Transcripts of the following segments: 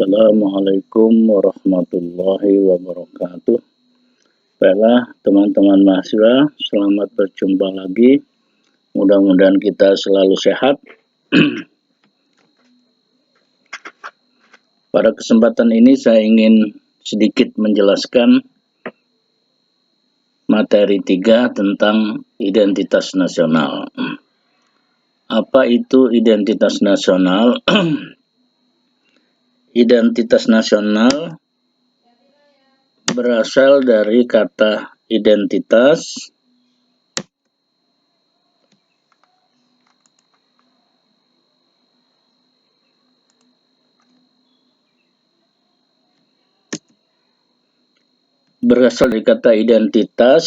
Assalamualaikum warahmatullahi wabarakatuh. Baiklah teman-teman mahasiswa, selamat berjumpa lagi. Mudah-mudahan kita selalu sehat. Pada kesempatan ini saya ingin sedikit menjelaskan materi 3 tentang identitas nasional. Apa itu identitas nasional? Identitas nasional berasal dari kata identitas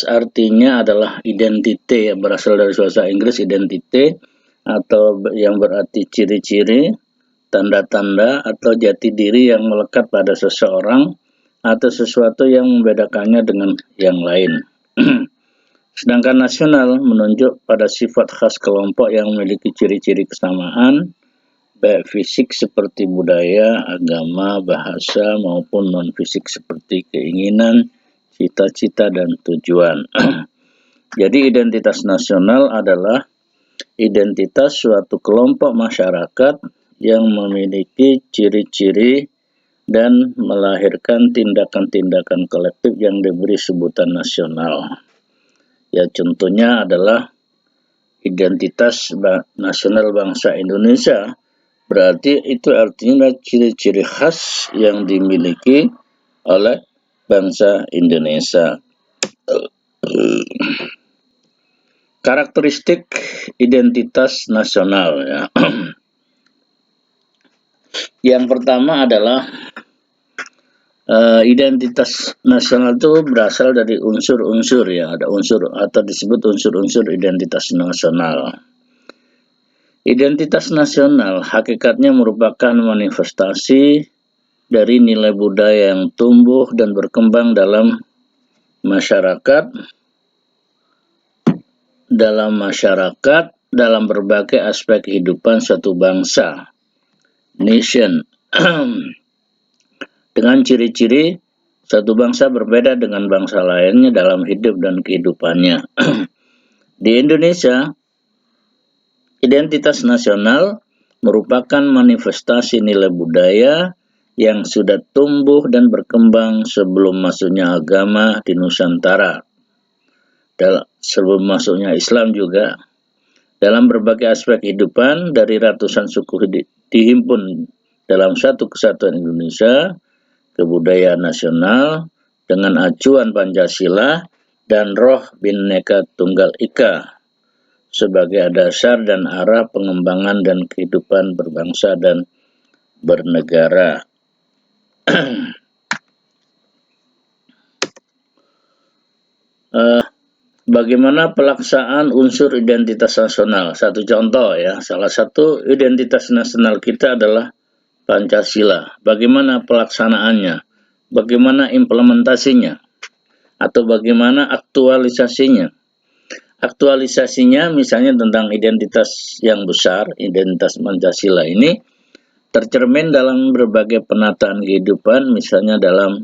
artinya adalah identite, berasal dari bahasa Inggris identite, atau yang berarti ciri-ciri, tanda-tanda atau jati diri yang melekat pada seseorang atau sesuatu yang membedakannya dengan yang lain. Sedangkan nasional menunjuk pada sifat khas kelompok yang memiliki ciri-ciri kesamaan, baik fisik seperti budaya, agama, bahasa, maupun non-fisik seperti keinginan, cita-cita, dan tujuan. Jadi identitas nasional adalah identitas suatu kelompok masyarakat yang memiliki ciri-ciri dan melahirkan tindakan-tindakan kolektif yang diberi sebutan nasional. Ya, contohnya adalah identitas nasional bangsa Indonesia. Berarti itu artinya ciri-ciri khas yang dimiliki oleh bangsa Indonesia. Karakteristik identitas nasional, ya. Yang pertama adalah identitas nasional itu berasal dari unsur-unsur, ya. Ada unsur atau disebut unsur-unsur identitas nasional. Identitas nasional hakikatnya merupakan manifestasi dari nilai budaya yang tumbuh dan berkembang dalam masyarakat dalam berbagai aspek kehidupan suatu bangsa, nation. Dengan ciri-ciri satu bangsa berbeda dengan bangsa lainnya dalam hidup dan kehidupannya. Di Indonesia, identitas nasional merupakan manifestasi nilai budaya yang sudah tumbuh dan berkembang sebelum masuknya agama di Nusantara, sebelum masuknya Islam juga. Dalam berbagai aspek kehidupan dari ratusan suku dihimpun dalam satu kesatuan Indonesia, kebudayaan nasional dengan acuan Pancasila dan roh Bhinneka Tunggal Ika sebagai dasar dan arah pengembangan dan kehidupan berbangsa dan bernegara. Bagaimana pelaksanaan unsur identitas nasional? Satu contoh, ya, salah satu identitas nasional kita adalah Pancasila. Bagaimana pelaksanaannya? Bagaimana implementasinya? Atau bagaimana aktualisasinya? Aktualisasinya misalnya tentang identitas yang besar, identitas Pancasila ini tercermin dalam berbagai penataan kehidupan, misalnya dalam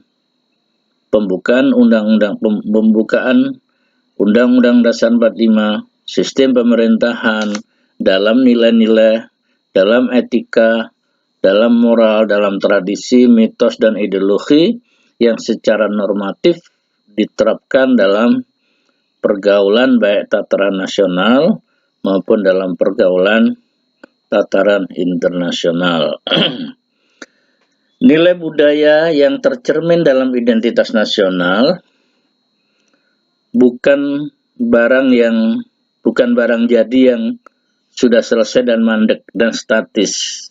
pembukaan Undang-Undang Dasar 45, sistem pemerintahan, dalam nilai-nilai, dalam etika, dalam moral, dalam tradisi, mitos, dan ideologi yang secara normatif diterapkan dalam pergaulan baik tataran nasional maupun dalam pergaulan tataran internasional. Nilai budaya yang tercermin dalam identitas nasional bukan barang jadi yang sudah selesai dan mandek dan statis,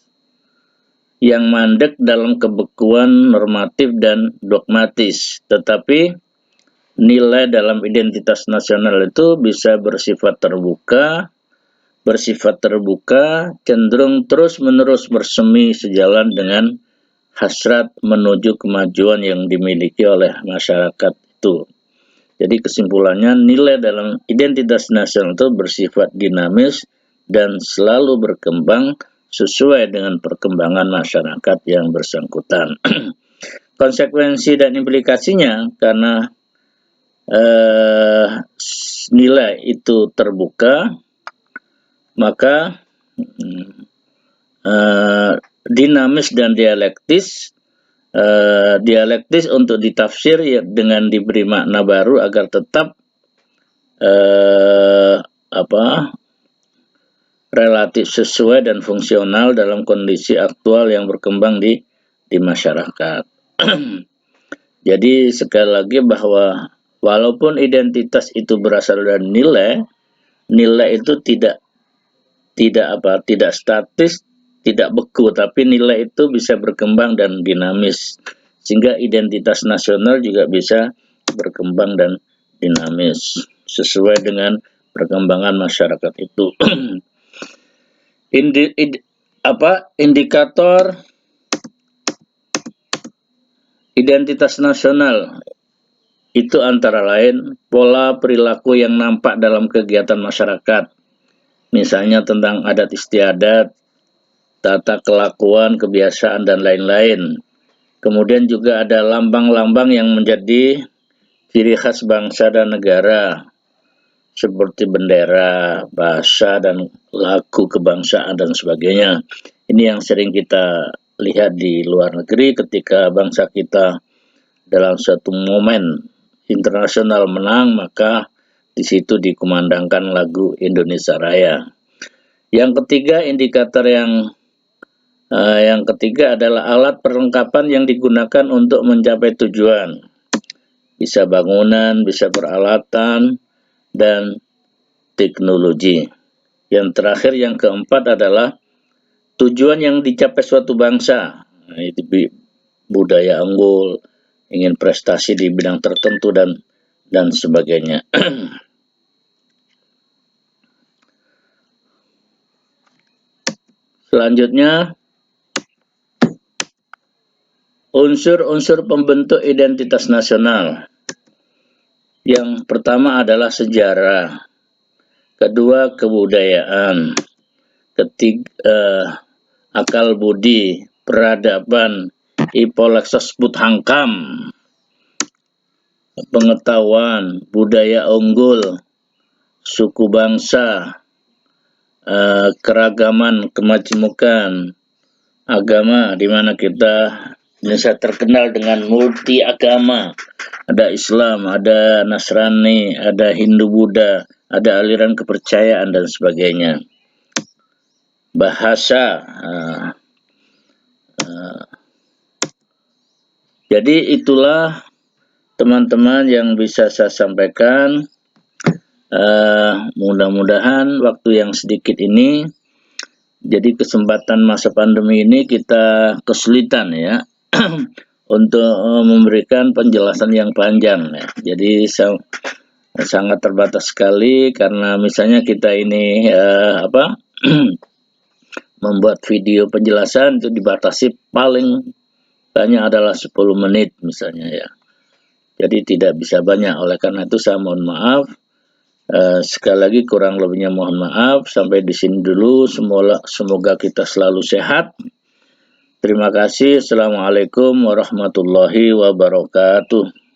yang mandek dalam kebekuan normatif dan dogmatis, tetapi nilai dalam identitas nasional itu bisa bersifat terbuka, cenderung terus-menerus bersemi sejalan dengan hasrat menuju kemajuan yang dimiliki oleh masyarakat itu. Jadi kesimpulannya, nilai dalam identitas nasional itu bersifat dinamis dan selalu berkembang sesuai dengan perkembangan masyarakat yang bersangkutan. Konsekuensi dan implikasinya karena nilai itu terbuka, maka dinamis dan dialektis. Dialektis untuk ditafsir ya, dengan diberi makna baru agar tetap relatif sesuai dan fungsional dalam kondisi aktual yang berkembang di masyarakat. Jadi sekali lagi bahwa walaupun identitas itu berasal dari nilai, nilai itu tidak statis, tidak beku, tapi nilai itu bisa berkembang dan dinamis, sehingga identitas nasional juga bisa berkembang dan dinamis sesuai dengan perkembangan masyarakat itu. Indikator identitas nasional itu antara lain pola perilaku yang nampak dalam kegiatan masyarakat, misalnya tentang adat istiadat, tata kelakuan, kebiasaan, dan lain-lain. Kemudian juga ada lambang-lambang yang menjadi ciri khas bangsa dan negara, seperti bendera, bahasa, dan lagu kebangsaan, dan sebagainya. Ini yang sering kita lihat di luar negeri ketika bangsa kita dalam suatu momen internasional menang, maka di situ dikumandangkan lagu Indonesia Raya. Yang ketiga, indikator yang ketiga adalah alat perlengkapan yang digunakan untuk mencapai tujuan. Bisa bangunan, bisa peralatan, dan teknologi. Yang terakhir, yang keempat adalah tujuan yang dicapai suatu bangsa. Nah, itu budaya unggul, ingin prestasi di bidang tertentu, dan sebagainya. Selanjutnya, unsur-unsur pembentuk identitas nasional. Yang pertama adalah sejarah, kedua kebudayaan, ketiga akal budi, peradaban, ipolexosbud hangkam, pengetahuan, budaya unggul, suku bangsa, keragaman, kemajemukan, agama, di mana kita Indonesia terkenal dengan multi agama. Ada Islam, ada Nasrani, ada Hindu Buddha, ada aliran kepercayaan, dan sebagainya. Bahasa. Jadi itulah teman-teman yang bisa saya sampaikan. Mudah-mudahan waktu yang sedikit ini, jadi kesempatan masa pandemi ini kita kesulitan ya untuk memberikan penjelasan yang panjang ya. Jadi sangat terbatas sekali karena misalnya kita ini membuat video penjelasan itu dibatasi paling banyak adalah 10 menit misalnya ya. Jadi tidak bisa banyak, oleh karena itu saya mohon maaf. Sekali lagi kurang lebihnya mohon maaf. Sampai di sini dulu. Semoga kita selalu sehat. Terima kasih. Assalamualaikum warahmatullahi wabarakatuh.